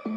आज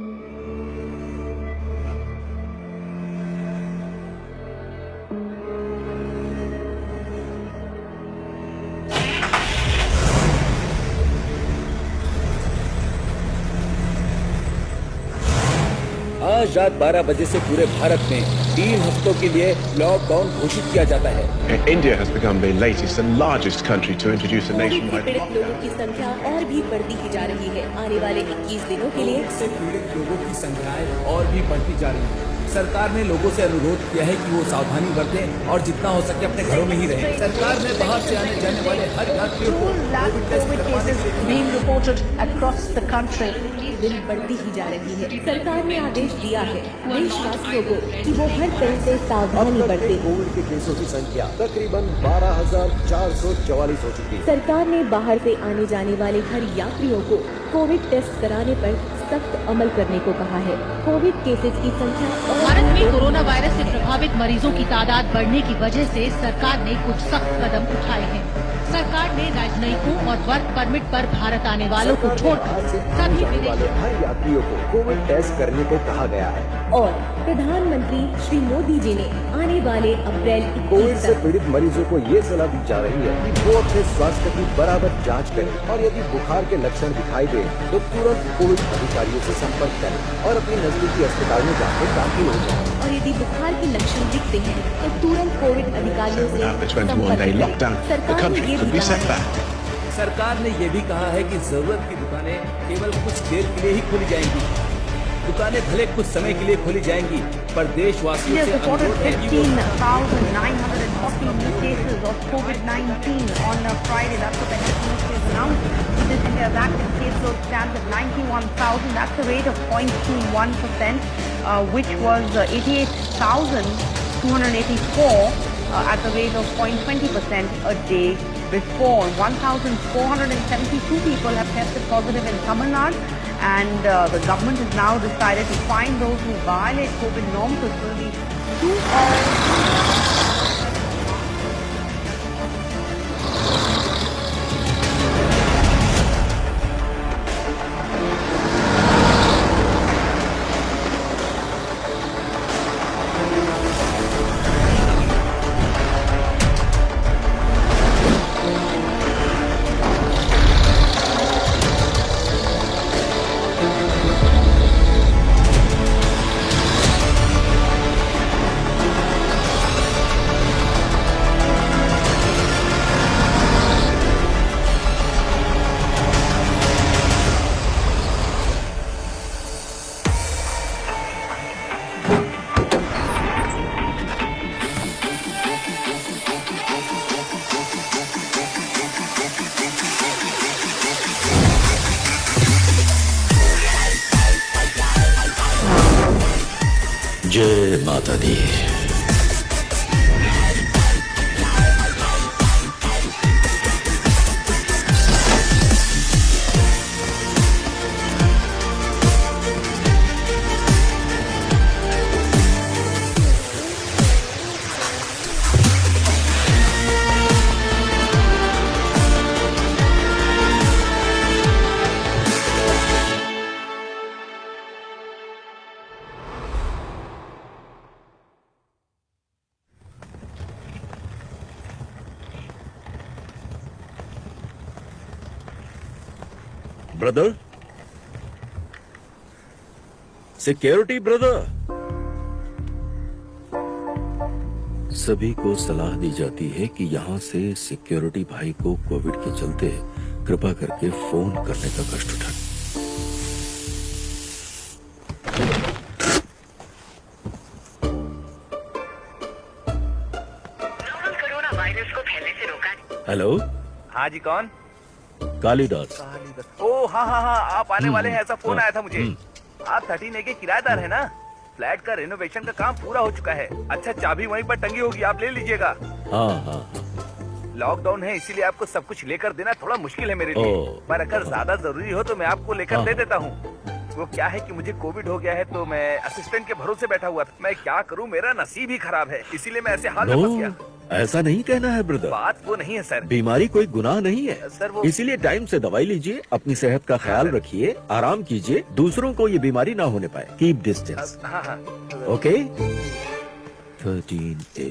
रात 12 बजे से पूरे भारत में 3 हफ्तों के लिए लॉकडाउन घोषित किया जाता है। India has become the latest and largest country to introduce a nationwide पीड़ित लोगों की संख्या और भी बढ़ती ही जा रही है। आने वाले 21 दिनों के लिए से पीड़ित लोगों की संख्याएं और भी बढ़ती जा रही है। सरकार ने लोगों से अनुरोध किया है कि वो सावधानी बरतें और जितना हो सके अपने घरों में ही रहें। सरकार ने बाहर से आने जाने वाले हर यात्रियों को कोविड टेस्ट करवाने के लिए being reported across the country दिन बढ़ती ही जा रही है। सरकार ने आदेश दिया है देशवासियों को कि वो हर तरह से सावधानी बरतें। कोविड के केसों की संख्या तकरीबन 12,444 हो चुकी है। सरकार ने बाहर से आने जाने वाले हर यात्रियों को कोविड टेस्ट कराने पर सख्त अमल करने को कहा है। कोविड केसेस की संख्या भारत में कोरोना वायरस से प्रभावित मरीजों की तादाद बढ़ने की वजह से सरकार ने कुछ सख्त कदम उठाए हैं। सरकार ने राजनयिकों और वर्क परमिट पर भारत आने वालों को छोड़कर सभी विदेशी हर यात्रियों को कोविड टेस्ट करने को कहा गया है। और प्रधानमंत्री श्री मोदी जी ने आने वाले अप्रैल 21 कोविड से तक पीड़ित मरीजों को ये सलाह दी जा रही है कि वो अपने स्वास्थ्य की बराबर जांच करें और यदि बुखार के लक्षण दिखाई दे तो तुरंत कोविड अधिकारियों से संपर्क करें और अपने नजदीकी अस्पताल में जाकर दाखिल हो जाएं। और यदि बुखार के लक्षण दिखते हैं तो तुरंत कोविड अधिकारियों से Without the 21-day lockdown, the country could be set back. सरकार ने ये भी कहा है कि जरूरत की दुकानें केवल कुछ देर के लिए ही खोली जाएंगी। दुकानें भले कुछ समय के लिए खोली जाएंगी, पर देशवासियों से अनुरोध है कि वो 15,940 new cases of COVID-19 on Friday. That's what the health ministry has announced. This India's active caseload stands at 91,000. That's a rate of 0.21%, which was 88,284 at the rate of 0.20% a day before. 1,472 people have tested positive in Tamil Nadu. And the government has now decided to fine those who violate COVID norms. It will be 2 hours. जय माता दी। Brother, security brother. सभी को सलाह दी जाती है कि यहाँ से सिक्योरिटी भाई को कोविड के चलते कृपा करके फोन करने का कष्ट उठाएं। कोरोना वायरस को फैलने से रोका। हेलो, हाँ जी, कौन? कालिदास। ओ हाँ हाँ हाँ, आप आने वाले हैं, ऐसा फोन आया था मुझे। आप 13A के किराएदार है ना? फ्लैट का रेनोवेशन का काम पूरा हो चुका है। अच्छा, चाबी वहीं पर टंगी होगी, आप ले लीजिएगा। हाँ हाँ। लॉकडाउन है इसीलिए आपको सब कुछ लेकर देना थोड़ा मुश्किल है मेरे लिए, पर अगर ज्यादा जरूरी हो तो मैं आपको लेकर दे देता हूँ। वो क्या है कि मुझे कोविड हो गया है तो मैं असिस्टेंट के भरोसे बैठा हुआ था। मैं क्या करूँ, मेरा नसीब ही खराब है, इसीलिए मैं ऐसे हाल में फंस गया। ऐसा नहीं कहना है ब्रदर। बात वो नहीं है सर। बीमारी कोई गुनाह नहीं है सर वो इसीलिए टाइम से दवाई लीजिए, अपनी सेहत का ख्याल रखिए, आराम कीजिए, दूसरों को ये बीमारी ना होने पाए। Keep distance. हाँ हाँ ओके 13A।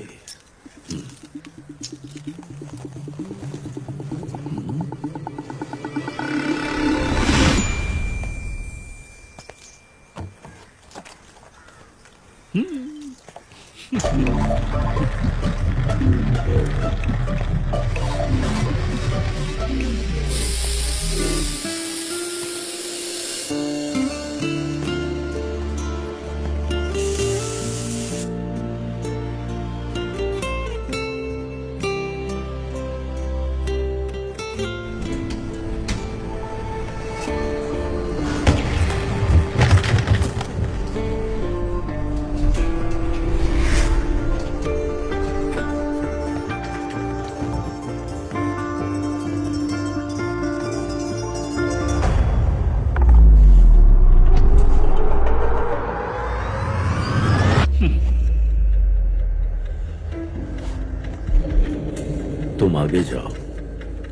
तुम आगे जाओ,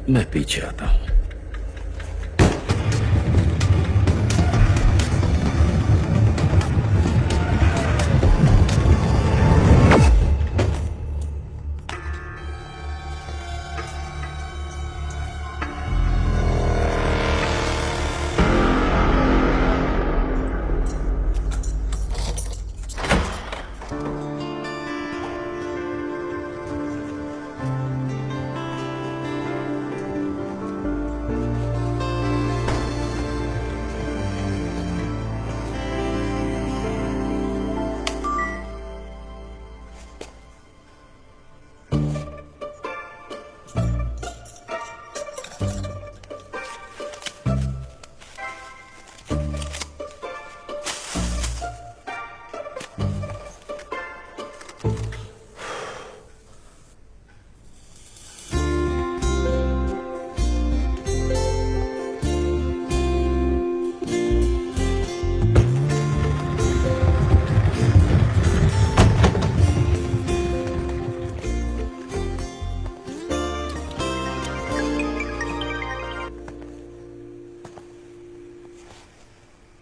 मैं पीछे आता हूं।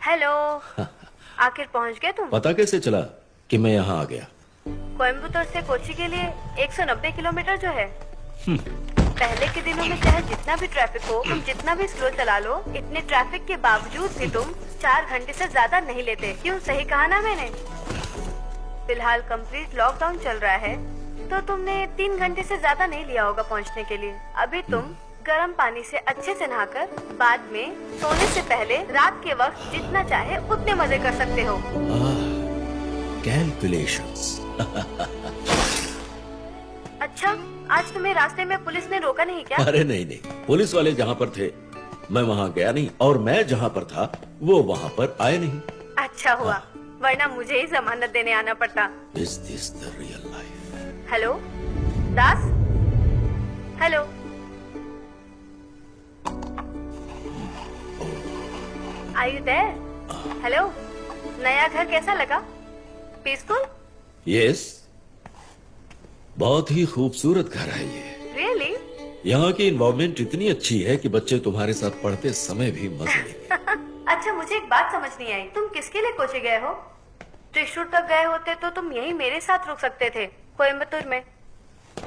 हेलो। आखिर पहुंच गए तुम? पता कैसे चला कि मैं यहाँ आ गया? कोयम्बटूर से कोची के लिए 190 किलोमीटर जो है। पहले के दिनों में चाहे जितना भी ट्रैफिक हो, तुम जितना भी स्लो चला लो, इतने ट्रैफिक के बावजूद भी तुम 4 घंटे से ज्यादा नहीं लेते। क्यों, सही कहा ना मैंने? फिलहाल कंप्लीट लॉकडाउन चल रहा है, तो तुमने 3 घंटे से ज्यादा नहीं लिया होगा पहुंचने के लिए। अभी तुम गर्म पानी से अच्छे से नहाकर बाद में सोने से पहले रात के वक्त जितना चाहे उतने मजे कर सकते हो। कैलकुलेशंस। अच्छा, आज तुम्हें रास्ते में पुलिस ने रोका नहीं क्या? अरे नहीं नहीं, पुलिस वाले जहाँ पर थे मैं वहाँ गया नहीं, और मैं जहाँ पर था वो वहाँ पर आए नहीं। अच्छा हुआ, वरना मुझे ही जमानत देने आना पड़ता। Is this the real life? Hello Das, hello. Are you there? Hello, नया घर कैसा लगा? पीसफुल? यस, बहुत ही खूबसूरत घर है ये। Really? यहाँ की इन्वायरमेंट इतनी अच्छी है कि बच्चे तुम्हारे साथ पढ़ते समय भी मजे लेंगे। अच्छा, मुझे एक बात समझ नहीं आई, तुम किसके लिए कोची गए हो? त्रिशूर तक गए होते तो तुम यहीं मेरे साथ रुक सकते थे, कोयम्बटूर में।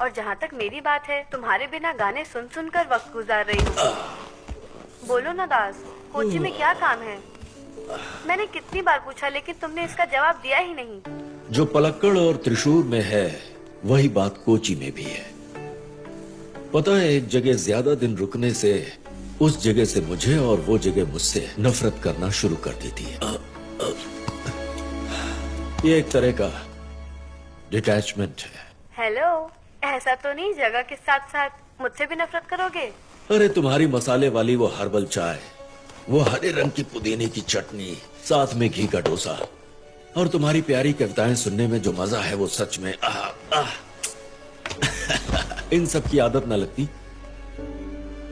और जहाँ तक मेरी बात है, तुम्हारे बिना गाने सुन सुनकर वक्त गुजार रही हूँ। बोलो ना दास, कोची में क्या काम है? मैंने कितनी बार पूछा, लेकिन तुमने इसका जवाब दिया ही नहीं। जो पलक्कड़ और त्रिशूर में है वही बात कोची में भी है। पता है, एक जगह ज्यादा दिन रुकने से उस जगह से मुझे और वो जगह मुझसे नफरत करना शुरू कर देती है। ये एक तरह का डिटैचमेंट है। हेलो, ऐसा तो नहीं जगह के साथ साथ मुझसे भी नफरत करोगे? अरे तुम्हारी मसाले वाली वो हर्बल चाय, वो हरे रंग की पुदीने की चटनी, साथ में घी का डोसा, और तुम्हारी प्यारी कविताएं सुनने में जो मजा है वो सच में इन सब की आदत न लगती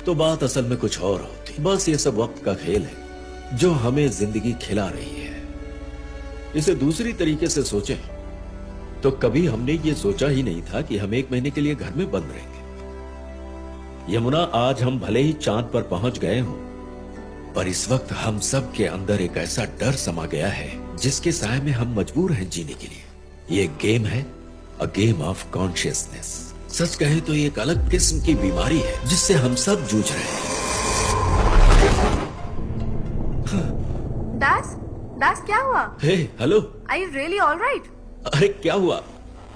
तो बात असल में कुछ और होती। बस ये सब वक्त का खेल है जो हमें जिंदगी खिला रही है। इसे दूसरी तरीके से सोचें तो कभी हमने ये सोचा ही नहीं था कि हम 1 महीने के लिए घर में बंद रहेंगे। यमुना, आज हम भले ही चांद पर पहुंच गए हों, पर इस वक्त हम सब के अंदर एक ऐसा डर समा गया है जिसके साए में हम मजबूर हैं जीने के लिए। ये गेम है, अ गेम ऑफ कॉन्शियसनेस। सच कहें तो ये एक अलग किस्म की बीमारी है जिससे हम सब जूझ रहे हैं। दास क्या हुआ? हे, hello. Are you really all right? अरे क्या हुआ?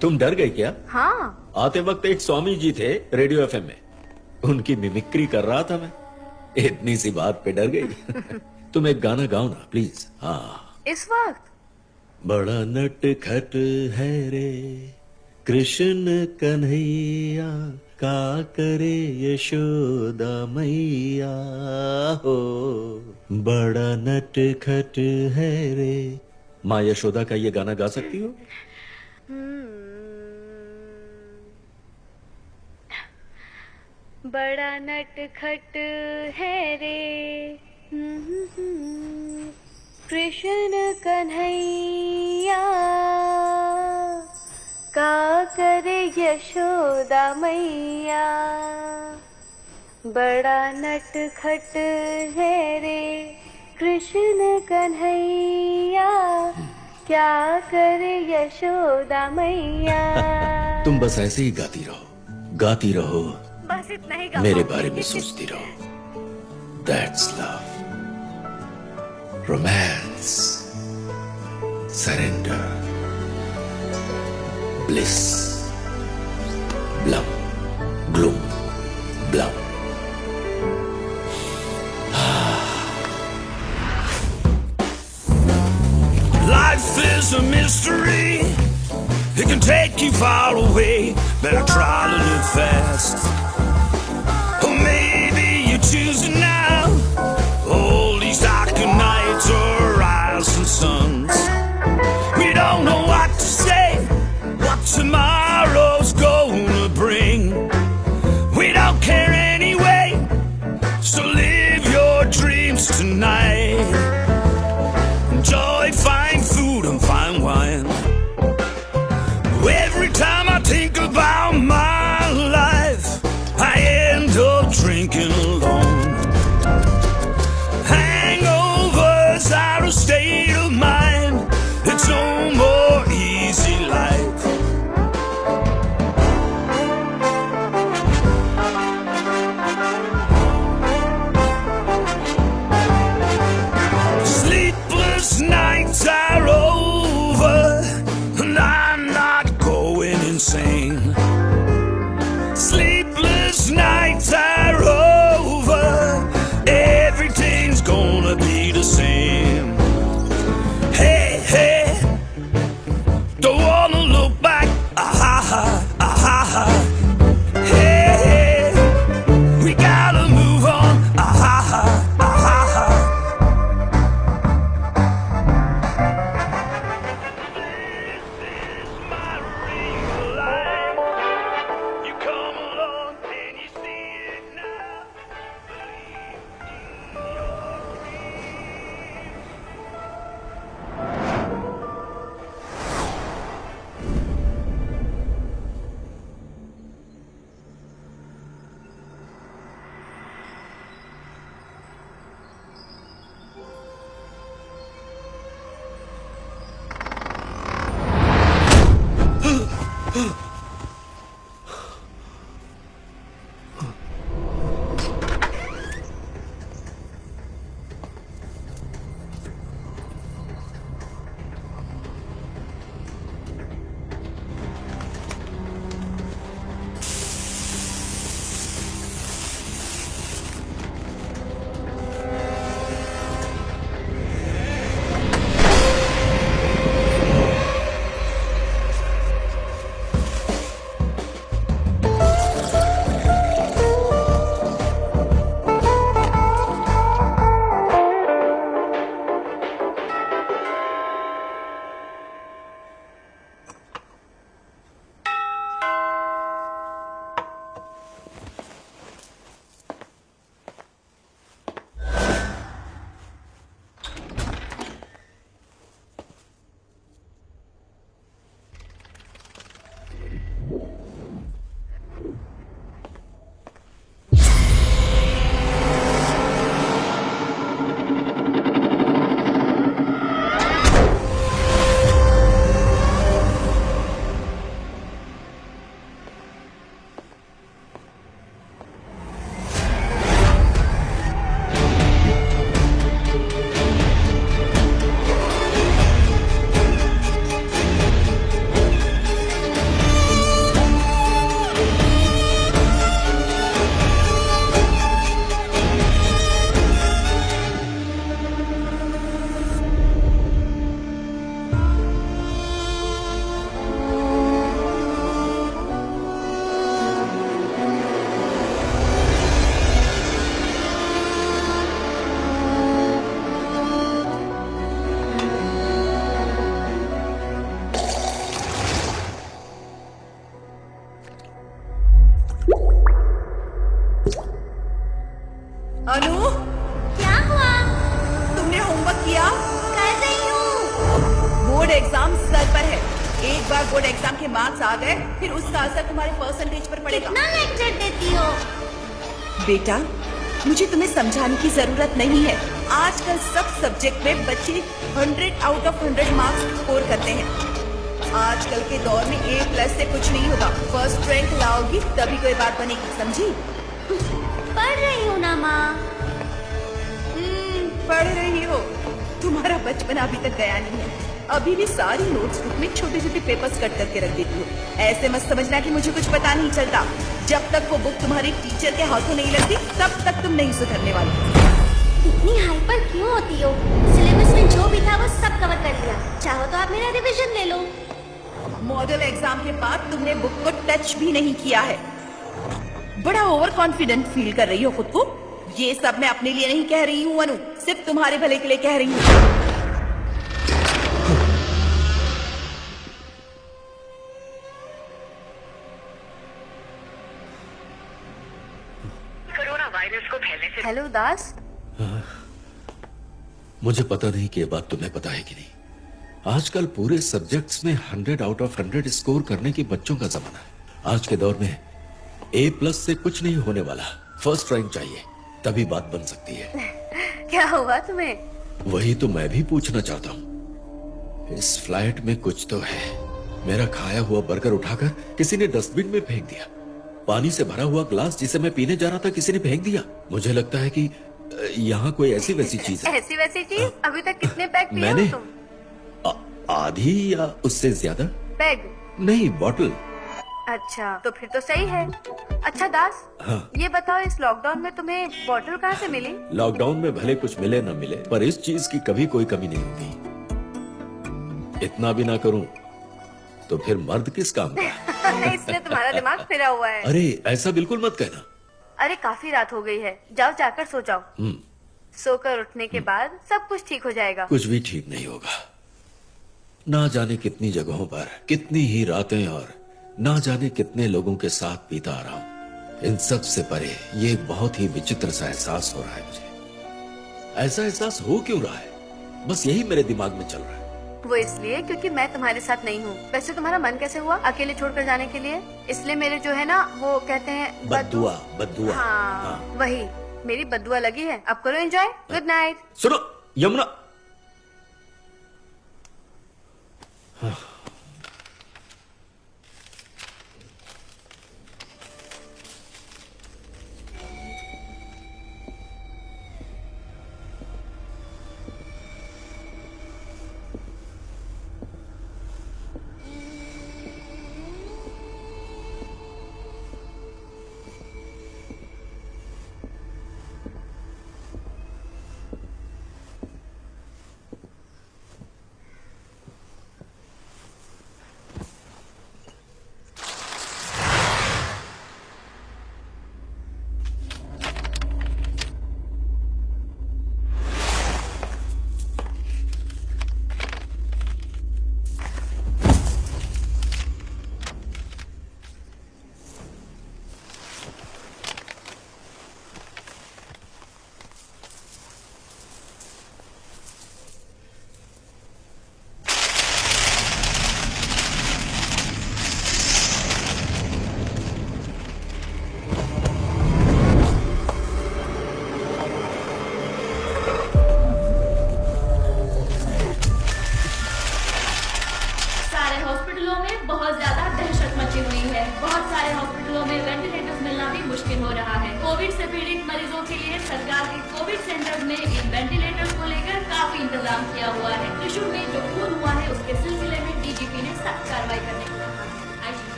तुम डर गए क्या? हाँ। आते वक्त एक स्वामी जी थे रेडियो एफएम में, उनकी मिमिक्री कर रहा था मैं। इतनी सी बात पे डर गई। तुम एक गाना गाओ ना प्लीज। हाँ, इस वक्त? बड़ा नटखट है रे कृष्ण कन्हैया, का करे यशोदा मैया हो। बड़ा नटखट है रे। माँ यशोदा का ये गाना गा सकती हो? बड़ा नटखट है रे कृष्ण कन्हैया, का करे यशोदा मैया। बड़ा नटखट है रे कृष्ण कन्हैया, क्या करे यशोदा मैया। तुम बस ऐसे ही गाती रहो, बस इतना ही गा मेरे पाऊंगी। बारे में सोचती रहो। That's love, romance, surrender, bliss, blum, gloom, blum. Life is a mystery. It can take you far away. Better try to live fast. Or maybe you choose it now. All these dark nights are rising suns. We don't know what to say, what tomorrow's gonna bring. We don't care anyway, so live your dreams tonight. Enjoy fine food and fine wine. Every time I think about my life, I end up drinking alone. Hangovers are a state of mind. It's no more easy life. Sleepless nights are over, and I'm not going insane. अनु, क्या हुआ? तुमने homework किया? कर रही हूँ। Board exam sir पर है। एक बार बोर्ड एग्जाम के मार्क्स आ गए, फिर उसका असर तुम्हारे परसेंटेज पर पड़ेगा। कितना लेक्चर देती हो? बेटा, मुझे तुम्हें समझाने की जरूरत नहीं है। आजकल सब सब्जेक्ट में बच्चे 100 आउट ऑफ 100 मार्क्स स्कोर करते हैं। आजकल के दौर में A+ से कुछ नहीं होगा। फर्स्ट रैंक लाओगी तभी कोई बात बनेगी, समझी? पढ़ रही हूँ ना माँ। पढ़ रही हो। तुम्हारा बचपन अभी तक गया नहीं है। अभी भी सारी नोट्स बुक में छोटे छोटे पेपर्स कट करके रख देती हो। ऐसे मत समझना कि मुझे कुछ पता नहीं चलता। जब तक वो बुक तुम्हारी टीचर के हाथों नहीं लगती तब तक तुम नहीं सुधरने वाली। इतनी हाइपर क्यों होती हो? सिलेबस में जो भी था वो सब कवर कर लिया। चाहो तो आप मेरा रिवीजन ले लो। मॉडल एग्जाम के बाद तुमने बुक को टच भी नहीं किया है। बड़ा ओवर कॉन्फिडेंट फील कर रही हो खुद को। ये सब मैं अपने लिए नहीं कह रही हूँ अनु, सिर्फ तुम्हारे भले के लिए कह रही हूँ। कोरोना वायरस को फैलने से। हेलो दास। मुझे पता नहीं कि ये बात तुम्हें पता है कि नहीं। आजकल पूरे सब्जेक्ट्स में 100 आउट ऑफ 100 स्कोर करने के बच्चों का जमाना है। आज के दौर में A+ से कुछ नहीं होने वाला। फर्स्ट रैंक चाहिए, तभी बात बन सकती है। क्या हुआ तुम्हें? वही तो मैं भी पूछना चाहता हूँ। इस फ्लाइट में कुछ तो है। मेरा खाया हुआ बर्गर उठाकर किसी ने डस्टबिन में फेंक दिया। पानी से भरा हुआ ग्लास जिसे मैं पीने जा रहा था किसी ने फेंक दिया। मुझे लगता है कि यहाँ कोई ऐसी वैसी चीज है। ऐसी वैसी चीज? अभी तक कितने पैक पिए मैंने हो तुम? आधी या उससे ज्यादा। पैग? नहीं, बॉटल। अच्छा, तो फिर तो सही है। अच्छा दास, हाँ। ये बताओ इस लॉकडाउन में तुम्हें बॉटल कहाँ से मिली? लॉकडाउन में भले कुछ मिले न मिले, पर इस चीज की कभी कोई कमी नहीं होती। इतना भी ना करूं तो फिर मर्द किस काम का? इसलिए तुम्हारा दिमाग फिरा हुआ है। अरे ऐसा बिल्कुल मत कहना। अरे काफी रात हो गई है, जाओ जाकर सो जाओ। सोकर उठने के बाद सब कुछ ठीक हो जाएगा। कुछ भी ठीक नहीं होगा। ना जाने कितनी जगहों पर कितनी ही रातें और ना जाने कितने लोगों के साथ बीता आ रहा हूं। इन सब से परे ये एक बहुत ही विचित्र सा एहसास हो रहा है मुझे। ऐसा एहसास हो क्यों रहा है? बस यही मेरे दिमाग में चल रहा है। वो इसलिए क्योंकि मैं तुम्हारे साथ नहीं हूँ। वैसे तुम्हारा मन कैसे हुआ अकेले छोड़कर जाने के लिए? इसलिए मेरे जो है ना वो कहते हैं बद्दुआ। बद्दुआ। हाँ, वही मेरी बद्दुआ लगी है। अब करो एंजॉय। Good night. सुनो यमुना।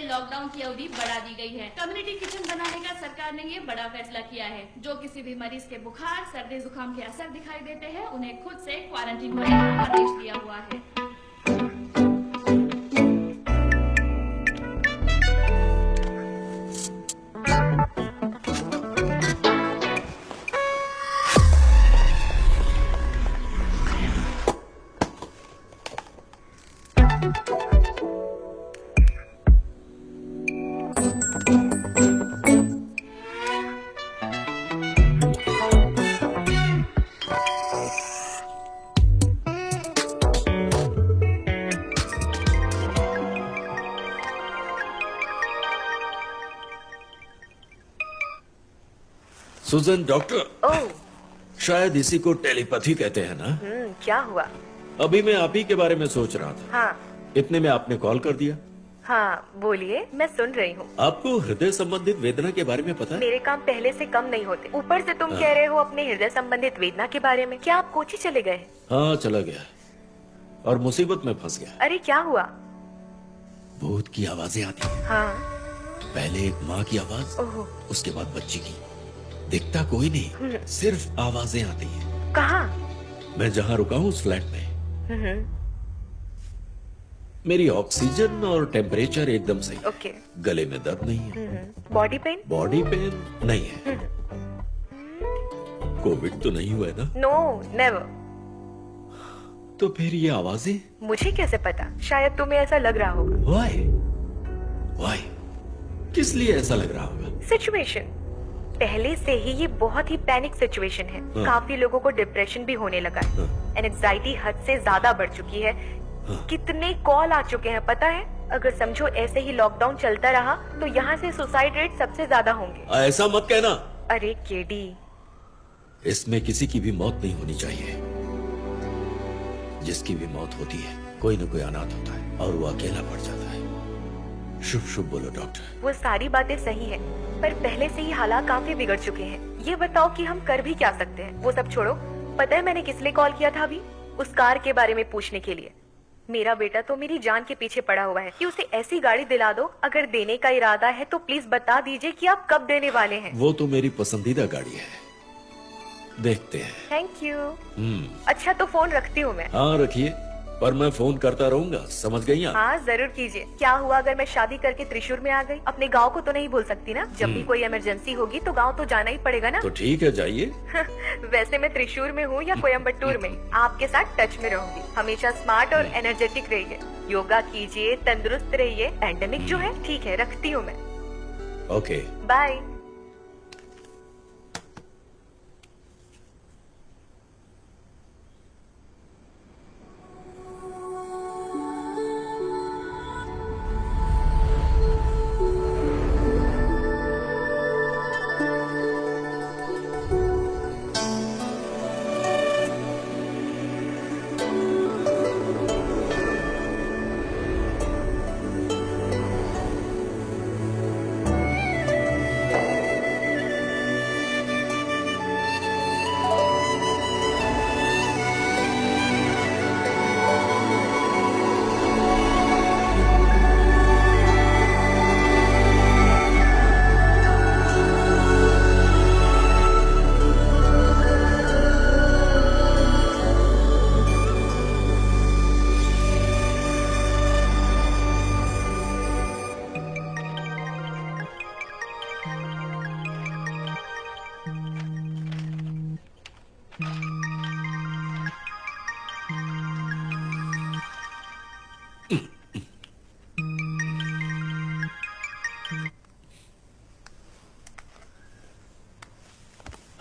लॉकडाउन की अवधि बढ़ा दी गई है। कम्युनिटी किचन बनाने का सरकार ने ये बड़ा फैसला किया है। जो किसी भी मरीज के बुखार, सर्दी, जुकाम के असर दिखाई देते हैं, उन्हें खुद से क्वारंटीन होने का आदेश दिया हुआ है। सुजन डॉक्टर, ओह, शायद इसी को टेलीपैथी कहते हैं ना। क्या हुआ? अभी मैं आप ही के बारे में सोच रहा था। हाँ इतने में आपने कॉल कर दिया। हाँ, बोलिए, मैं सुन रही हूँ। आपको हृदय संबंधित वेदना के बारे में पता है? मेरे काम पहले से कम नहीं होते, ऊपर से तुम कह रहे हो अपने हृदय संबंधित वेदना के बारे में। क्या आप कोची चले गए? हाँ, चला गया और मुसीबत में फंस गया। अरे क्या हुआ? भूत की आवाजें आती हैं। हाँ। पहले एक माँ की आवाज, ओहो। उसके बाद बच्ची की। दिखता कोई नहीं, सिर्फ आवाजें आती हैं। कहाँ? मैं जहाँ रुका हूँ उस फ्लैट में। मेरी ऑक्सीजन और टेम्परेचर एकदम सही। ओके। गले में दर्द नहीं है। Body pain? बॉडी पेन नहीं है। कोविड तो नहीं हुआ है ना? No, never. तो फिर ये आवाजें? मुझे कैसे पता? शायद तुम्हें ऐसा लग रहा होगा। Why? किस लिए ऐसा लग रहा होगा? सिचुएशन। पहले से ही ये बहुत ही पैनिक सिचुएशन है। काफी लोगों को डिप्रेशन भी होने लगा है। एंजाइटी हद से ज्यादा बढ़ चुकी है। कितने कॉल आ चुके हैं पता है? अगर समझो ऐसे ही लॉकडाउन चलता रहा तो यहाँ से सुसाइड रेट सबसे ज्यादा होंगे। ऐसा मत कहना। अरे केडी, इसमें किसी की भी मौत नहीं होनी चाहिए। जिसकी भी मौत होती है कोई न कोई अनाथ होता है और वो अकेला पड़ जाता है। शुभ शुभ बोलो डॉक्टर। वो सारी बातें सही है, पर पहले से ही हालात काफी बिगड़ चुके हैं। ये बताओ कि हम कर भी क्या सकते हैं? वो सब छोड़ो, पता है मैंने किस लिए कॉल किया था अभी? उस कार के बारे में पूछने के लिए। मेरा बेटा तो मेरी जान के पीछे पड़ा हुआ है कि उसे ऐसी गाड़ी दिला दो। अगर देने का इरादा है तो प्लीज बता दीजिए कि आप कब देने वाले हैं। वो तो मेरी पसंदीदा गाड़ी है, देखते हैं। Thank you. अच्छा तो फोन रखती हूँ मैं। हाँ रखिए, पर मैं फोन करता रहूंगा, समझ गई आप? हाँ जरूर कीजिए। क्या हुआ अगर मैं शादी करके त्रिशूर में आ गई? अपने गांव को तो नहीं भूल सकती ना। जब भी कोई इमरजेंसी होगी तो गांव तो जाना ही पड़ेगा ना। तो ठीक है, जाइए। वैसे मैं त्रिशूर में हूँ या कोयम्बटूर में, आपके साथ टच में रहूंगी। हमेशा स्मार्ट और एनर्जेटिक रहिए, योगा कीजिए, तंदुरुस्त रहिए। पैंडेमिक जो है ठीक है, रखती हूँ मैं। Okay, bye.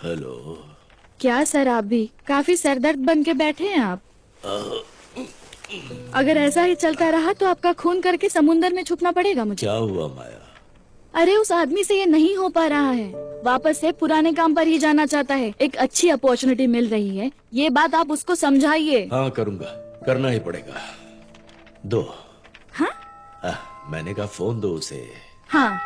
हेलो। क्या सर, आप भी काफी सरदर्द बन के बैठे हैं आप। अगर ऐसा ही चलता रहा तो आपका खून करके समुंदर में छुपना पड़ेगा मुझे। क्या हुआ माया? अरे उस आदमी से ये नहीं हो पा रहा है, वापस से पुराने काम पर ही जाना चाहता है। एक अच्छी अपॉर्चुनिटी मिल रही है, ये बात आप उसको समझाइए। हाँ करूँगा, करना ही पड़ेगा। दो। हाँ? मैंने कहा फोन दो उसे। हाँ।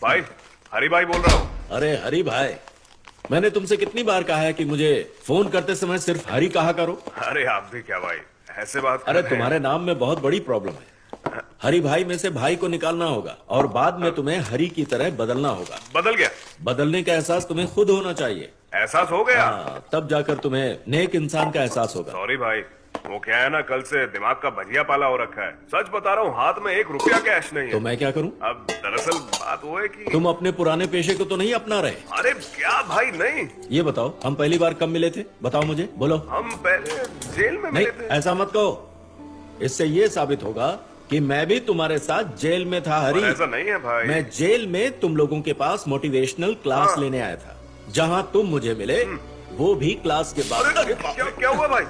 भाई, हरी भाई बोल रहा हूँ। अरे हरी भाई, मैंने तुमसे कितनी बार कहा है कि मुझे फोन करते समय सिर्फ हरी कहा करो। अरे आप भी क्या भाई, ऐसे बात कर अरे रहे हैं। तुम्हारे नाम में बहुत बड़ी प्रॉब्लम है। हरी भाई में से भाई को निकालना होगा और बाद में तुम्हें हरी की तरह बदलना होगा। बदल गया? बदलने का एहसास तुम्हें खुद होना चाहिए। एहसास हो गया? तब जाकर तुम्हें नेक इंसान का एहसास होगा। सॉरी भाई, वो क्या है ना, कल से दिमाग का भजिया पाला हो रखा है। सच बता रहा हूँ, हाथ में 1 रुपया कैश नहीं है। तो मैं क्या करूँ? अब दरअसल बात वो है कि तुम अपने पुराने पेशे को तो नहीं अपना रहे? अरे क्या भाई, नहीं। ये बताओ, हम पहली बार कब मिले थे? बताओ मुझे, बोलो। हम पहले जेल में नहीं, मिले थे। ऐसा मत कहो। इससे ये साबित होगा कि मैं भी तुम्हारे साथ जेल में था हरी। ऐसा नहीं है भाई। मैं जेल में तुम लोगों के पास मोटिवेशनल क्लास लेने आया था। जहाँ तुम मुझे मिले वो भी क्लास के बाद। क्या हुआ भाई?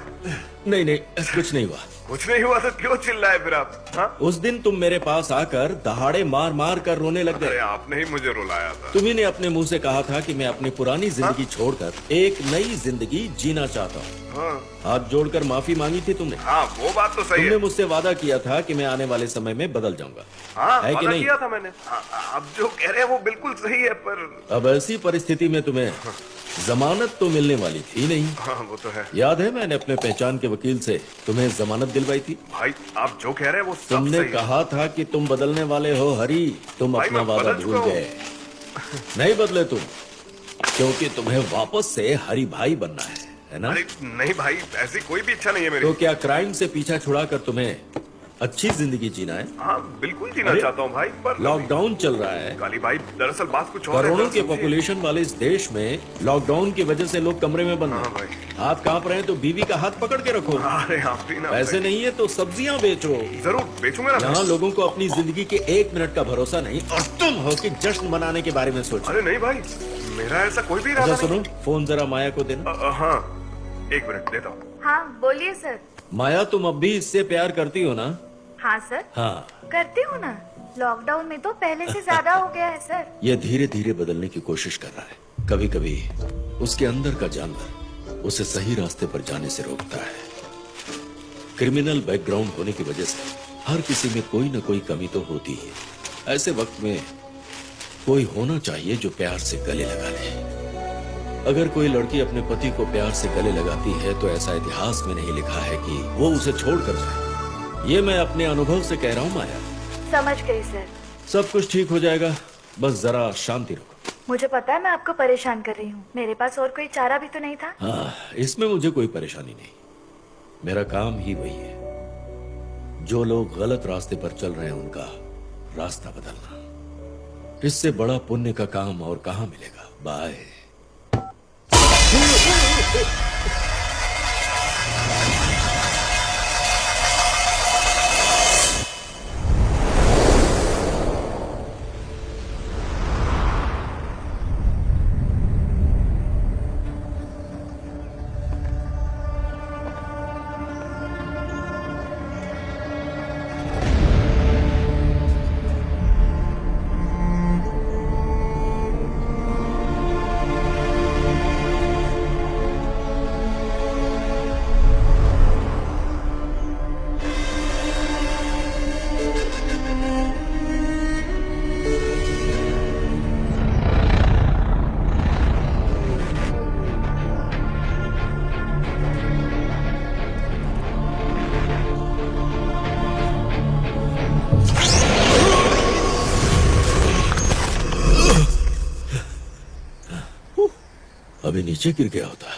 नहीं नहीं, कुछ नहीं हुआ। कुछ नहीं हुआ तो क्यों चिल्लाए फिर आप? हाँ? उस दिन तुम मेरे पास आकर दहाड़े मार मार कर रोने लग अरे गए। आपने ही मुझे रुलाया था। तुम्ही ने अपने मुंह से कहा था कि मैं अपनी पुरानी जिंदगी छोड़कर एक नई जिंदगी जीना चाहता हूँ। हाँ। हाथ जोड़कर माफी मांगी थी तुमने। हाँ वो बात तो सही तुमने है। मुझसे वादा किया था कि मैं आने वाले समय में बदल जाऊंगा। हाँ है कि वादा नहीं? किया था मैंने। हाँ, आप जो कह रहे हैं वो बिल्कुल सही है, पर अब ऐसी परिस्थिति में तुम्हें जमानत तो मिलने वाली थी नहीं। हाँ वो तो है। याद है मैंने अपने पहचान के वकील से तुम्हें जमानत दिलवाई थी। भाई आप जो कह रहे हैं वो सब तुमने सही है। कहा था कि तुम बदलने वाले हो हरी। तुम भाई, अपना मैं वादा बदल भूल चुका हूँ। गए। नहीं बदले तुम, क्योंकि तुम्हें वापस से हरी भाई बनना है ना? अरे नहीं भाई, ऐसी कोई भी इच्छा नहीं है मेरी। तो क्या क्राइम से पीछा छुड़ाकर तुम्हें अच्छी जिंदगी जीना है? हाँ बिल्कुल जीना अरे, चाहता हूँ भाई, पर लॉकडाउन चल रहा है। काली भाई दरअसल बात कुछ और है। करोड़ों के समझिए। पॉपुलेशन वाले इस देश में लॉकडाउन की वजह से लोग कमरे में बंद हाँ हैं। भाई। हाथ कांप रहे हैं तो बीवी का हाथ पकड़ के रखो। अरे आप भी ना। पैसे नहीं है तो सब्जियां बेचो। जरूर बेचूंगा ना। यहाँ लोगों को अपनी जिंदगी के 1 मिनट का भरोसा नहीं, और तुम हो कि जश्न मनाने के बारे में सोचो। अरे नहीं भाई, मेरा ऐसा कोई भी अच्छा इरादा सुनो, नहीं। फोन जरा माया को देना। हाँ 1 मिनट देता हूँ। हाँ बोलिए सर। माया तुम अब भी इससे प्यार करती हो ना? हाँ सर हाँ। करती हूँ ना। लॉकडाउन में तो पहले से ज्यादा हो गया है सर। ये धीरे धीरे बदलने की कोशिश कर रहा है। कभी कभी उसके अंदर का जानवर उसे सही रास्ते पर जाने से रोकता है। क्रिमिनल बैकग्राउंड होने की वजह से हर किसी में कोई न कोई कमी तो होती ही है। ऐसे वक्त में कोई होना चाहिए जो प्यार से गले लगा ले। अगर कोई लड़की अपने पति को प्यार से गले लगाती है तो ऐसा इतिहास में नहीं लिखा है कि वो उसे छोड़कर जाए। ये मैं अपने अनुभव से कह रहा हूँ माया। समझ गई सर। सब कुछ ठीक हो जाएगा, बस जरा शांति रखो। मुझे पता है मैं आपको परेशान कर रही हूँ। मेरे पास और कोई चारा भी तो नहीं था। हाँ, इसमें मुझे कोई परेशानी नहीं। मेरा काम ही वही है। जो लोग गलत रास्ते पर चल रहे हैं उनका रास्ता बदलना। इससे बड़ा पुण्य का काम और कहां मिलेगा। बाय। अभी नीचे गिर गया होता।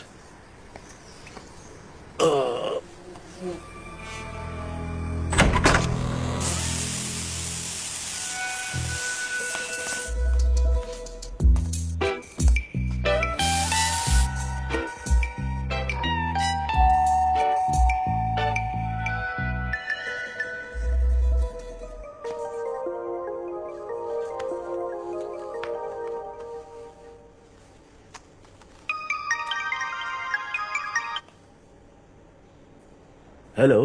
हेलो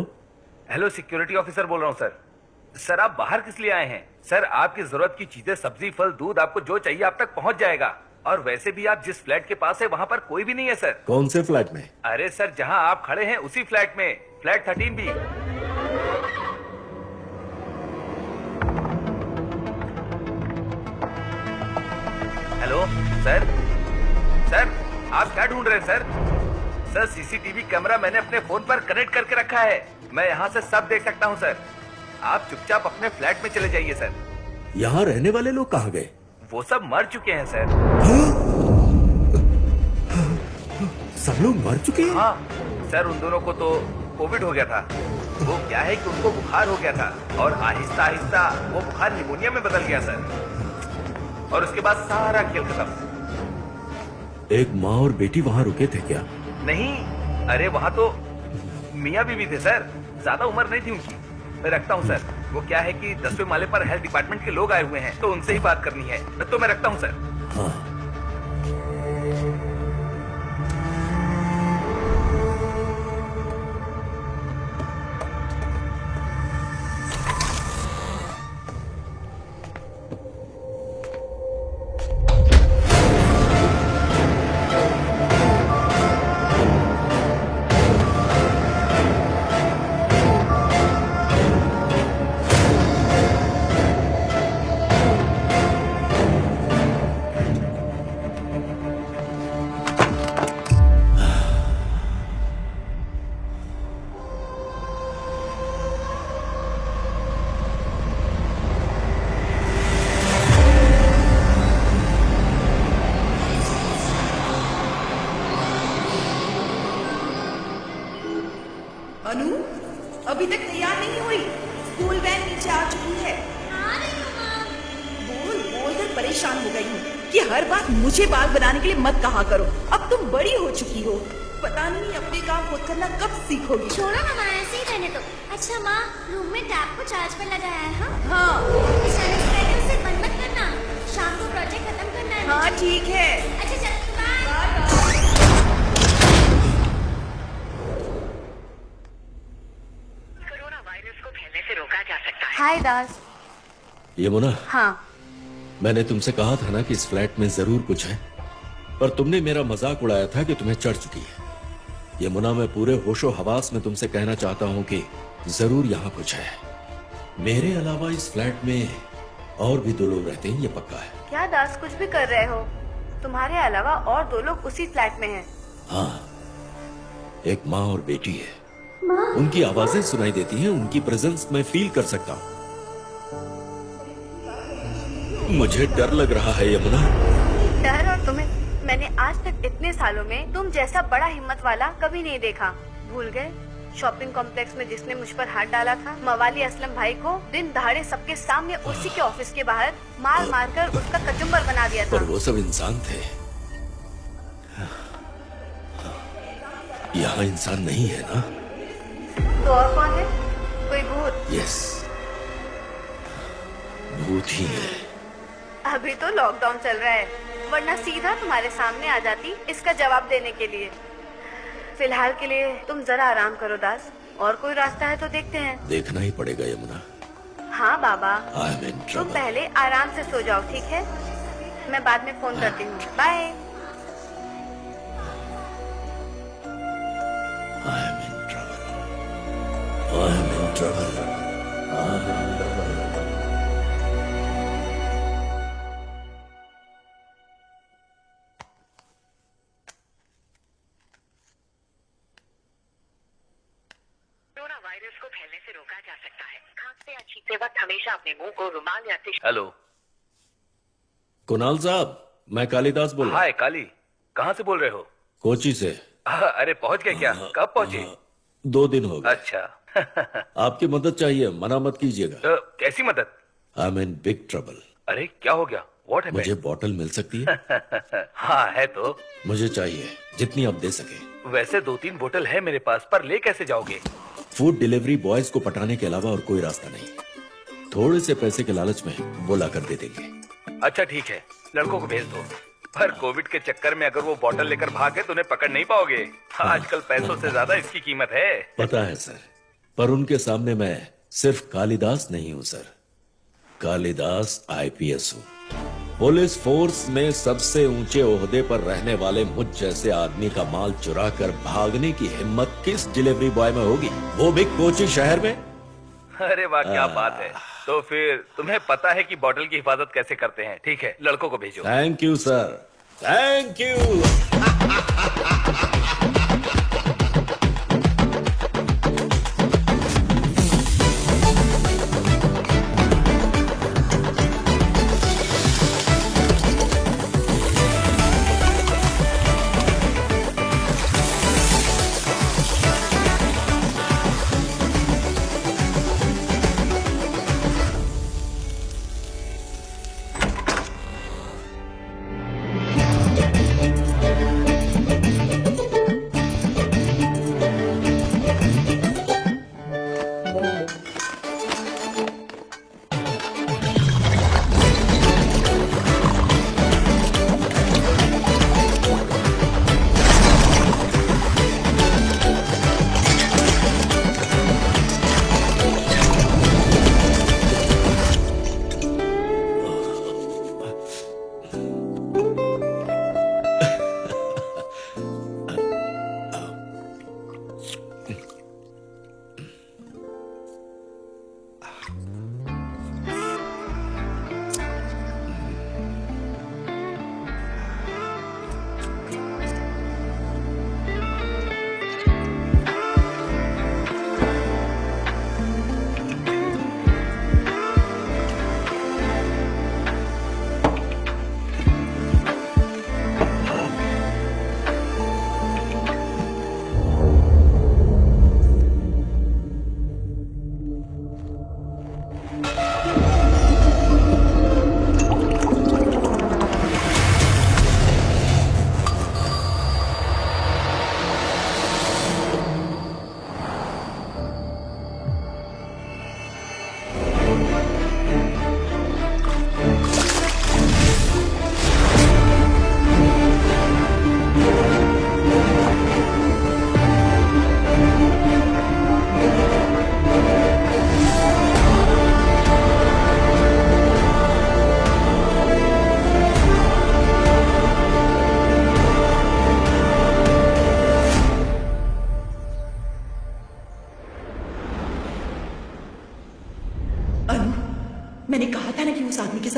हेलो, सिक्योरिटी ऑफिसर बोल रहा हूँ सर। सर आप बाहर किस लिए आए हैं? सर आपकी जरूरत की चीजें, सब्जी, फल, दूध, आपको जो चाहिए आप तक पहुंच जाएगा। और वैसे भी आप जिस फ्लैट के पास है वहाँ पर कोई भी नहीं है सर। कौन से फ्लैट में? अरे सर जहाँ आप खड़े हैं उसी फ्लैट में, फ्लैट 13 भी। हेलो सर, सर आप क्या ढूंढ रहे हैं सर? सर सीसीटीवी कैमरा मैंने अपने फोन पर कनेक्ट करके रखा है। मैं यहाँ से सब देख सकता हूँ सर। आप चुपचाप अपने फ्लैट में चले जाइए सर। यहाँ रहने वाले लोग कहाँ गए? वो सब मर चुके हैं सर। सब लोग मर चुके हैं? हाँ सर, उन दोनों को तो कोविड हो गया था। वो क्या है कि उनको बुखार हो गया था और आहिस्ता आहिस्ता वो बुखार निमोनिया में बदल गया सर। और उसके बाद सारा खेल खत्म। एक माँ और बेटी वहाँ रुके थे क्या? नहीं, अरे वहाँ तो मियाँ बीवी थे सर। ज्यादा उम्र नहीं थी उनकी। मैं रखता हूँ सर। वो क्या है कि 10वें माले पर हेल्थ डिपार्टमेंट के लोग आए हुए हैं तो उनसे ही बात करनी है। तो मैं रखता हूँ सर। हाँ। परेशान हो गई हूँ कि हर बात मुझे बाल बनाने के लिए मत कहा करो। अब तुम बड़ी हो चुकी हो, पता नहीं अपने काम खुद करना कब सीखोगी। छोड़ो ना माँ, ऐसे ही रहने दो। अच्छा माँ, रूम में टैप को चार्ज पर लगाया है? हाँ। उसे बंद मत करना, शाम को प्रोजेक्ट खत्म करना है। हाँ ठीक है। अच्छा चल कोरोना वायरस को फैलने से रोका जा सकता है। हाय दास। यमुना, हाँ मैंने तुमसे कहा था ना कि इस फ्लैट में जरूर कुछ है, पर तुमने मेरा मजाक उड़ाया था कि तुम्हें चढ़ चुकी है। यमुना, मैं पूरे होशो हवास में तुमसे कहना चाहता हूँ कि जरूर यहाँ कुछ है। मेरे अलावा इस फ्लैट में और भी 2 लोग रहते हैं, ये पक्का है। क्या दास कुछ भी कर रहे हो? तुम्हारे अलावा और 2 लोग उसी फ्लैट में हैं। हाँ, एक माँ और बेटी है। उनकी आवाजें सुनाई देती हैं, उनकी प्रेजेंस मैं फील कर सकता हूँ। मुझे डर लग रहा है यमुना। डर? और तुम्हें? मैंने आज तक इतने सालों में तुम जैसा बड़ा हिम्मत वाला कभी नहीं देखा। भूल गए शॉपिंग कॉम्प्लेक्स में जिसने मुझ पर हाथ डाला था? मवाली असलम भाई को दिन दहाड़े सबके सामने उसी के ऑफिस के बाहर मार मार कर उसका कचुम्बर बना दिया था। पर वो सब इंसान थे, यहाँ इंसान नहीं है ना? तो और कौन है? कोई भूत? यस, भूत ही है। अभी तो लॉकडाउन चल रहा है, वरना सीधा तुम्हारे सामने आ जाती इसका जवाब देने के लिए। फिलहाल के लिए तुम जरा आराम करो दास, और कोई रास्ता है तो देखते हैं। देखना ही पड़ेगा यमुना। हाँ बाबा, आई एम इन तुम ट्रबल। पहले आराम से सो जाओ, ठीक है? मैं बाद में फोन करती हूँ। Bye. I am in trouble, I am in trouble, I am in trouble. Corona virus को फैलने से रोका जा सकता है। खांसते या छींकते वक्त हमेशा अपने मुंह को रुमाल या टिश्यू। हेलो कुणाल साहब, मैं कालिदास बोल रहा हूँ। हाय काली, कहाँ से बोल रहे हो? कोची से। अरे पहुंच गए क्या? कब पहुंचे? 2 दिन हो गए। अच्छा। आपकी मदद चाहिए, मना मत कीजिएगा। कैसी मदद? आई एम इन बिग ट्रबल। अरे क्या हो गया? What happened? मुझे बॉटल मिल सकती है? हाँ है तो। मुझे चाहिए, जितनी आप दे सके। वैसे 2-3 बोतल है मेरे पास, पर ले कैसे जाओगे? फूड डिलीवरी बॉयज को पटाने के अलावा और कोई रास्ता नहीं। थोड़े से पैसे के लालच में वो ला कर दे देंगे। अच्छा ठीक है, लड़कों को भेज दो। पर कोविड के चक्कर में अगर वो बॉटल लेकर भागे तो उन्हें पकड़ नहीं पाओगे। आजकल पैसों से ज्यादा इसकी कीमत है। पता है सर, पर उनके सामने मैं सिर्फ कालिदास नहीं हूँ सर, कालिदास IPS हूँ। पुलिस फोर्स में सबसे ऊंचे ओहदे पर रहने वाले मुझ जैसे आदमी का माल चुरा कर भागने की हिम्मत किस डिलीवरी बॉय में होगी, वो भी कोची शहर में? अरे वाह, क्या बात है। तो फिर तुम्हें पता है कि बॉटल की हिफाजत कैसे करते हैं। ठीक है, लड़कों को भेजो। Thank you sir, thank you.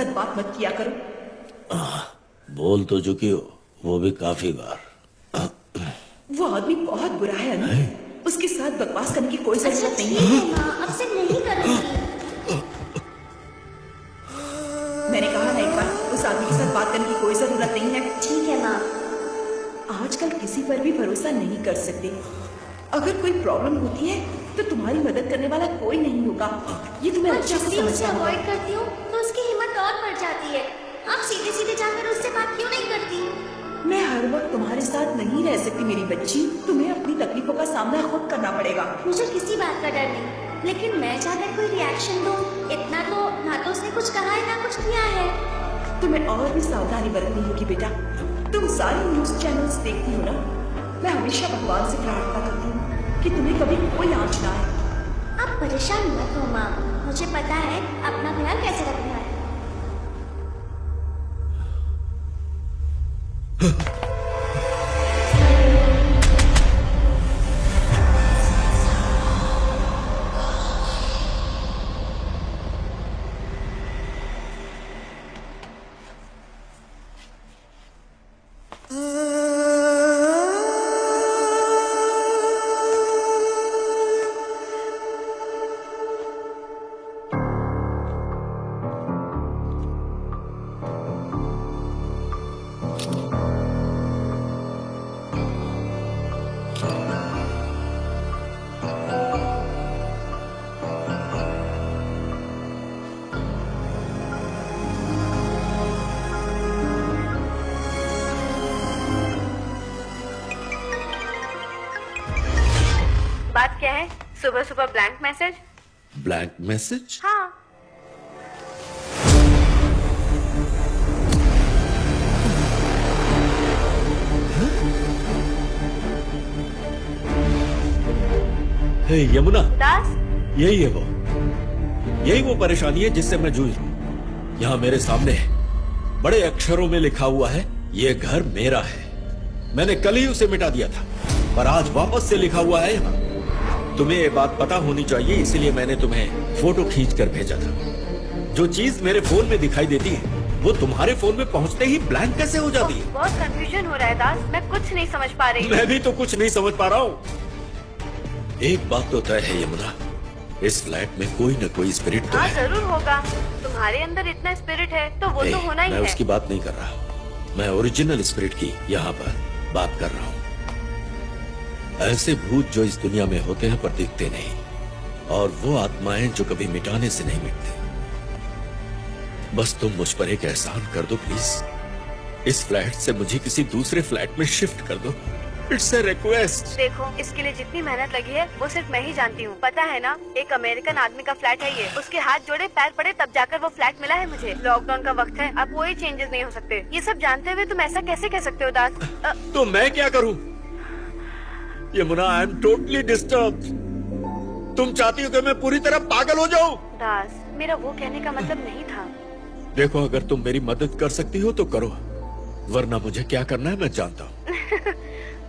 साथ बात मत किया करो। बोल तो चुकी हो, वो भी काफी बार। वो आदमी बहुत बुरा है अनु। उसके साथ बकवास करने की कोई जरूरत नहीं ठीक है माँ, अब से नहीं करूंगी। मैंने कहा ना एक बार, उस आदमी के साथ बात करने की कोई जरूरत नहीं है। ठीक है माँ। आजकल किसी पर भी भरोसा नहीं कर सकते। अगर कोई प्रॉब्लम होती है तो तुम्हारी मदद करने वाला कोई नहीं होगा। ये तुम्हें अच्छा से समझना होगा। अवॉइड करती हूँ तो उसकी हिम्मत और बढ़ जाती है। आप सीधे सीधे जाकर उससे बात क्यों नहीं करती? मैं हर वक्त तुम्हारे साथ नहीं रह सकती मेरी बच्ची। तुम्हें अपनी तकलीफों का सामना खुद करना पड़ेगा। मुझे किसी बात का डर नहीं, लेकिन मैं जाकर कोई रिएक्शन दूं, इतना तो ना तो उसने कुछ कहा है ना कुछ किया है। तुम्हें और भी सावधानी बरतनी होगी बेटा। तुम सारे न्यूज चैनल्स देखती हो ना? मैं हमेशा भगवान से प्रार्थना करती हूँ कि तुम्हें कभी कोई आंच ना आए। आप परेशान मत हो माँ, मुझे पता है अपना ख्याल कैसे रखना है। बात क्या है? सुबह सुबह ब्लैंक मैसेज? Blank message? हाँ। हे यमुना, दास? यही वो परेशानी है जिससे मैं जूझ रहा हूं। यहाँ मेरे सामने बड़े अक्षरों में लिखा हुआ है, ये घर मेरा है। मैंने कल ही उसे मिटा दिया था, पर आज वापस से लिखा हुआ है यहाँ। तुम्हें ये बात पता होनी चाहिए, इसीलिए मैंने तुम्हें फोटो खींच कर भेजा था। जो चीज मेरे फोन में दिखाई देती है वो तुम्हारे फोन में पहुंचते ही ब्लैंक कैसे हो जाती है? बहुत कंफ्यूजन हो रहा है दास, मैं कुछ नहीं समझ पा रही। मैं भी तो कुछ नहीं समझ पा रहा हूँ। एक बात तो तय है यमुना, इस फ्लैट में कोई न कोई स्पिरिट तो हाँ, है। जरूर होगा। तुम्हारे अंदर इतना स्पिरिट है तो वो तो होना ही मैं है। उसकी बात नहीं कर रहा, मैं ओरिजिनल स्पिरिट की यहाँ पर बात कर रहा हूँ। ऐसे भूत जो इस दुनिया में होते हैं पर दिखते नहीं, और वो आत्माएं जो कभी मिटाने से नहीं मिटती। बस तुम मुझ पर एक एहसान कर दो प्लीज। इस फ्लैट से मुझे किसी दूसरे फ्लैट में शिफ्ट कर दो। It's a request. देखो, इसके लिए जितनी मेहनत लगी है वो सिर्फ मैं ही जानती हूँ। पता है ना, एक अमेरिकन आदमी का फ्लैट है ये। उसके हाथ जोड़े पैर पड़े तब जाकर वो फ्लैट मिला है मुझे। लॉकडाउन का वक्त है, अब कोई चेंजेस नहीं हो सकते। ये सब जानते हुए तुम ऐसा कैसे कह सकते हो दास? तो मैं क्या करूँ Yamuna? I am totally disturbed. तुम चाहती हो कि मैं पूरी तरह पागल हो जाऊं? दास, मेरा वो कहने का मतलब नहीं था। देखो, अगर तुम मेरी मदद कर सकती हो तो करो, वरना मुझे क्या करना है मैं जानता हूँ।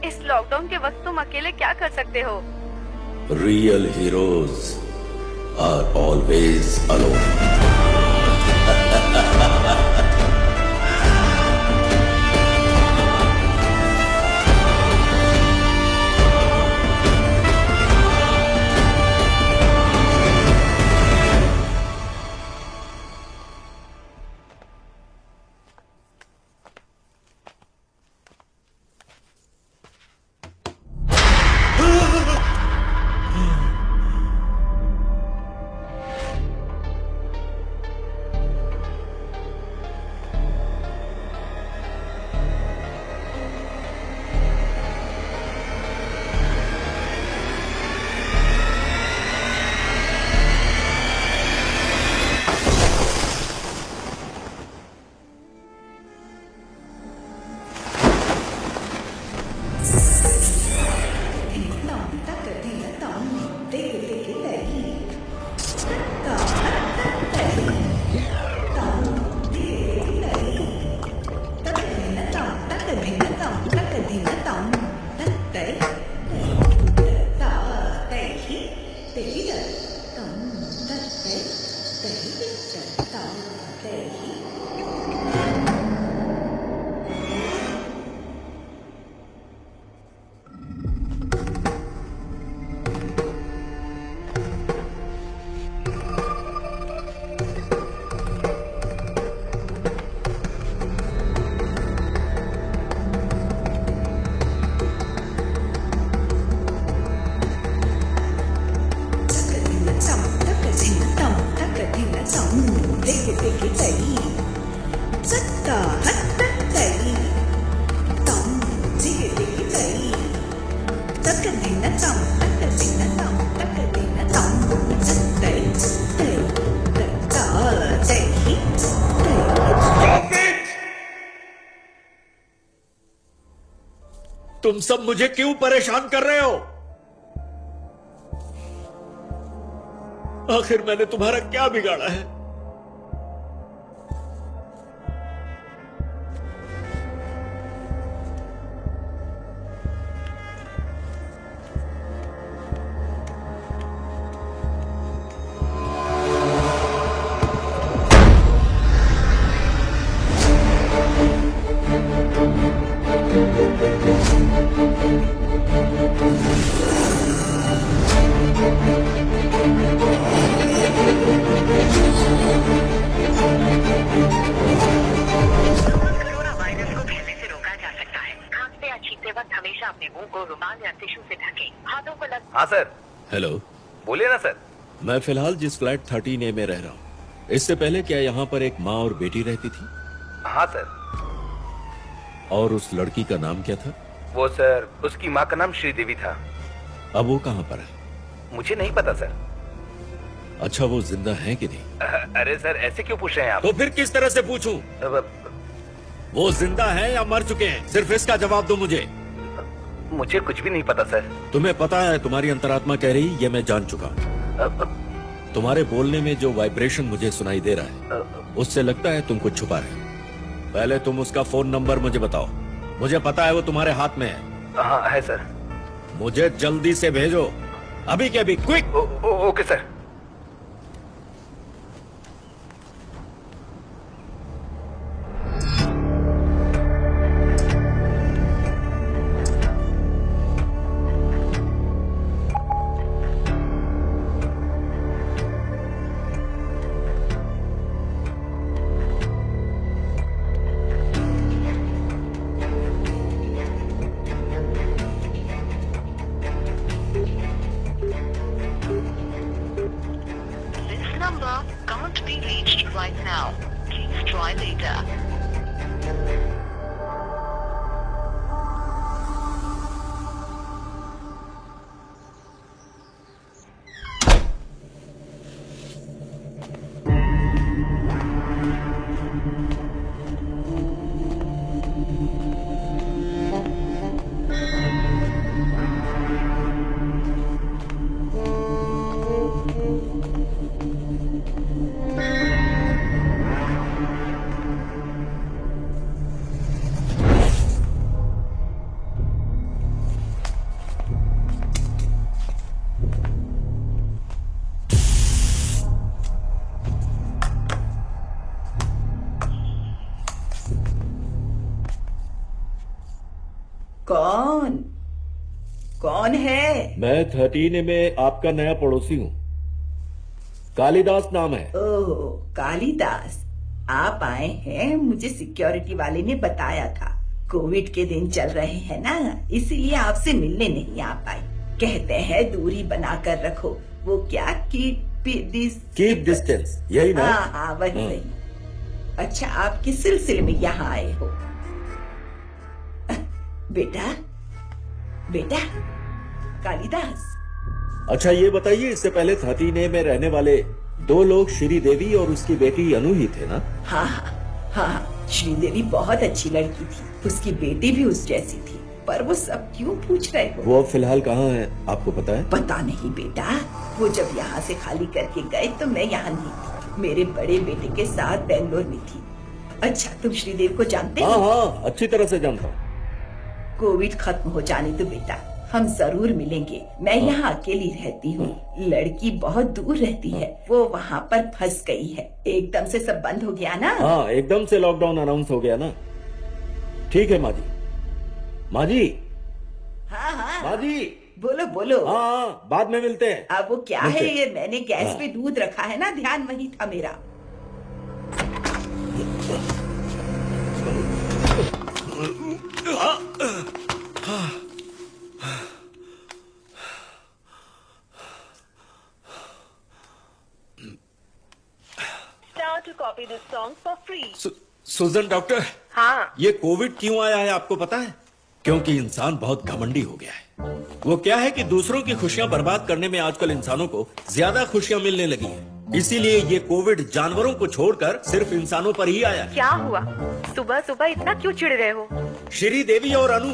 इस लॉकडाउन के वक्त तुम अकेले क्या कर सकते हो? Real heroes are always alone. सत्ता हत्तई तम जिगितई तक दिन तम सत्तई तई तत्ता तई तुम सब मुझे क्यों परेशान कर रहे हो? आखिर मैंने तुम्हारा क्या बिगाड़ा है? हाँ सर। हेलो, बोलिए ना सर। मैं फिलहाल जिस फ्लैट 13A में रह रहा हूँ, इससे पहले क्या यहाँ पर एक माँ और बेटी रहती थी? हाँ सर। और उस लड़की का नाम क्या था? वो सर, उसकी माँ का नाम श्रीदेवी था। अब वो कहाँ पर है? मुझे नहीं पता सर। अच्छा, वो जिंदा है कि नहीं? अरे सर, ऐसे क्यों पूछ रहे हैं आप? तो फिर किस तरह से पूछूं? वो जिंदा है या मर चुके हैं? सिर्फ इसका जवाब दो मुझे। मुझे कुछ भी नहीं पता सर। तुम्हें पता है, तुम्हारी अंतरात्मा कह रही, ये मैं जान चुका हूँ। तुम्हारे बोलने में जो वाइब्रेशन मुझे सुनाई दे रहा है, उससे लगता है तुम कुछ छुपा रहे हो। पहले तुम उसका फोन नंबर मुझे बताओ। मुझे पता है वो तुम्हारे हाथ में है। हाँ है सर। मुझे जल्दी से भेजो, अभी के अभी, क्विक। Okay sir. कौन है? मैं 13A में आपका नया पड़ोसी हूँ। कालिदास नाम है। ओह, कालिदास, आप आए हैं। मुझे सिक्योरिटी वाले ने बताया था। कोविड के दिन चल रहे हैं ना, इसलिए आपसे मिलने नहीं आ पाई। कहते हैं दूरी बनाकर रखो। वो क्या, कीप डिस्टेंस, यही ना? हाँ, वही वही। अच्छा, आप किस सिलसिले में यहाँ आए हो? बेटा कालिदास। अच्छा, ये बताइए, इससे पहले 13A में रहने वाले 2 लोग श्रीदेवी और उसकी बेटी अनु ही थे ना? हाँ, श्रीदेवी बहुत अच्छी लड़की थी। उसकी बेटी भी उस जैसी थी। पर वो सब क्यों पूछ रहे हो? वो अब फिलहाल कहाँ है, आपको पता है? पता नहीं बेटा। वो जब यहाँ से खाली करके गए तो मैं यहाँ नहीं थी। मेरे बड़े बेटे के साथ बेंगलोर में थी। अच्छा, तुम श्रीदेवी को जानते हो? हाँ, अच्छी तरह से जानता हूँ। कोविड खत्म हो जाने दो बेटा, हम जरूर मिलेंगे। मैं यहाँ अकेली रहती हूँ। लड़की बहुत दूर रहती है। वो वहाँ पर फंस गई है। एकदम से सब बंद हो गया ना? हाँ, एकदम से लॉकडाउन अनाउंस हो गया ना। ठीक है माँ जी। हाँ, माँ जी, बोलो। हाँ, बाद में मिलते हैं। अब वो क्या है ये? मैंने गैस पे दूध रखा है ना, ध्यान वही था मेरा। Start to copy this song for free. सुजन डॉक्टर, हाँ। ये कोविड क्यों आया है आपको पता है? क्योंकि इंसान बहुत घमंडी हो गया है। वो क्या है कि दूसरों की खुशियां बर्बाद करने में आजकल इंसानों को ज्यादा खुशियां मिलने लगी हैं। इसीलिए ये कोविड जानवरों को छोड़कर सिर्फ इंसानों पर ही आया है। क्या हुआ? सुबह सुबह इतना क्यों चिढ़ रहे हो? श्रीदेवी और अनु,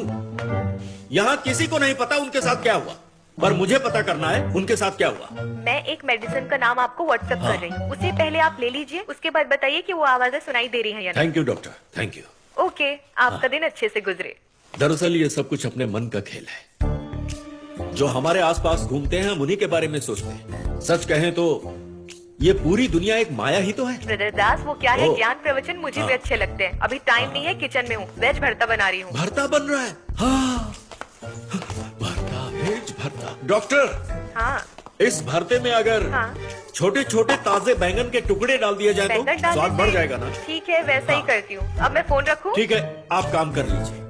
यहाँ किसी को नहीं पता उनके साथ क्या हुआ, पर मुझे पता करना है उनके साथ क्या हुआ। मैं एक मेडिसिन का नाम आपको व्हाट्सएप कर रही हूँ, उसे पहले आप ले लीजिए, उसके बाद बताइए कि वो आवाजें सुनाई दे रही हैं या नहीं। Thank you doctor, thank you. Okay, आपका दिन अच्छे से गुजरे। दरअसल ये सब कुछ अपने मन का खेल है। जो हमारे आसपास घूमते हैं हम उन्हीं के बारे में सोचते हैं। सच कहें तो ये पूरी दुनिया एक माया ही तो है। ब्रदर दास, वो क्या है, ओह। ज्ञान प्रवचन मुझे भी अच्छे लगते हैं। अभी टाइम नहीं है, किचन में हूँ, वेज भरता बना रही हूँ। भरता बन रहा है? हाँ, भरता, वेज भरता। डॉक्टर, हाँ। इस भरते में अगर हाँ। छोटे छोटे ताजे बैंगन के टुकड़े डाल दिए जाए बैंगन तो डालने स्वाद बढ़ से- जाएगा ना? ठीक है, वैसा ही करती हूँ। अब मैं फोन रखूँ? ठीक है, आप काम कर लीजिए।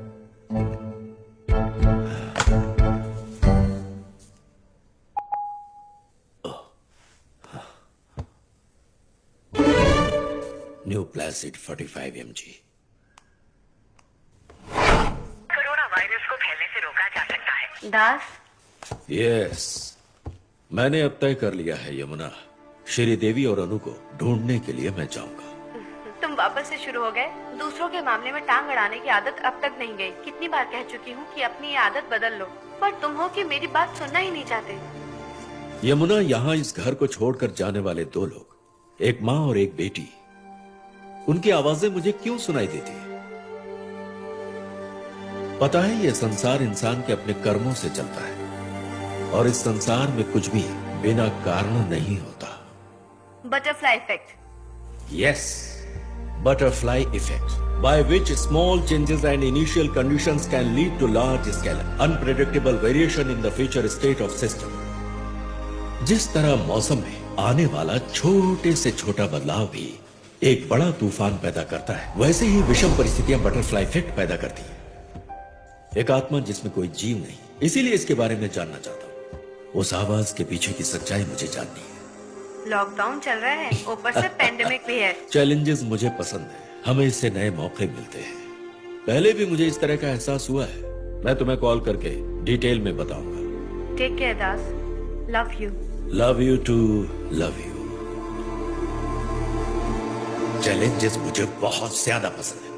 New placid 45 mg। Corona virus को फैलने से रोका जा सकता है। दास, यस, मैंने अब तय कर लिया है यमुना, श्रीदेवी और अनु को ढूंढने के लिए मैं जाऊंगा। तुम वापस से शुरू हो गए। दूसरों के मामले में टांग अड़ाने की आदत अब तक नहीं गई। कितनी बार कह चुकी हूँ कि अपनी ये आदत बदल लो, पर तुम हो कि मेरी बात सुनना ही नहीं चाहते। यमुना, यहाँ इस घर को छोड़कर जाने वाले दो लोग, एक माँ और एक बेटी, उनकी आवाजें मुझे क्यों सुनाई देती है? पता है, ये संसार इंसान के अपने कर्मों से चलता है और इस संसार में कुछ भी बिना कारण नहीं होता। Butterfly effect. Yes, butterfly effect, by which small changes and initial conditions can lead to large scale, unpredictable variation in the future state of system. जिस तरह मौसम में आने वाला छोटे से छोटा बदलाव भी एक बड़ा तूफान पैदा करता है, वैसे ही विषम परिस्थितियां बटरफ्लाई इफेक्ट पैदा करती हैं। एक आत्मा जिसमें कोई जीव नहीं, इसीलिए इसके बारे में जानना चाहता हूं। उस आवाज के पीछे की सच्चाई मुझे जाननी है। लॉकडाउन चल रहा है, ऊपर से पेंडेमिक भी है। चैलेंजेस मुझे पसंद है, हमें इससे नए मौके मिलते हैं। पहले भी मुझे इस तरह का एहसास हुआ है। मैं तुम्हें कॉल करके डिटेल में बताऊंगा। Take care Das, love you. Love you too love you. Challenges मुझे बहुत ज्यादा पसंद है।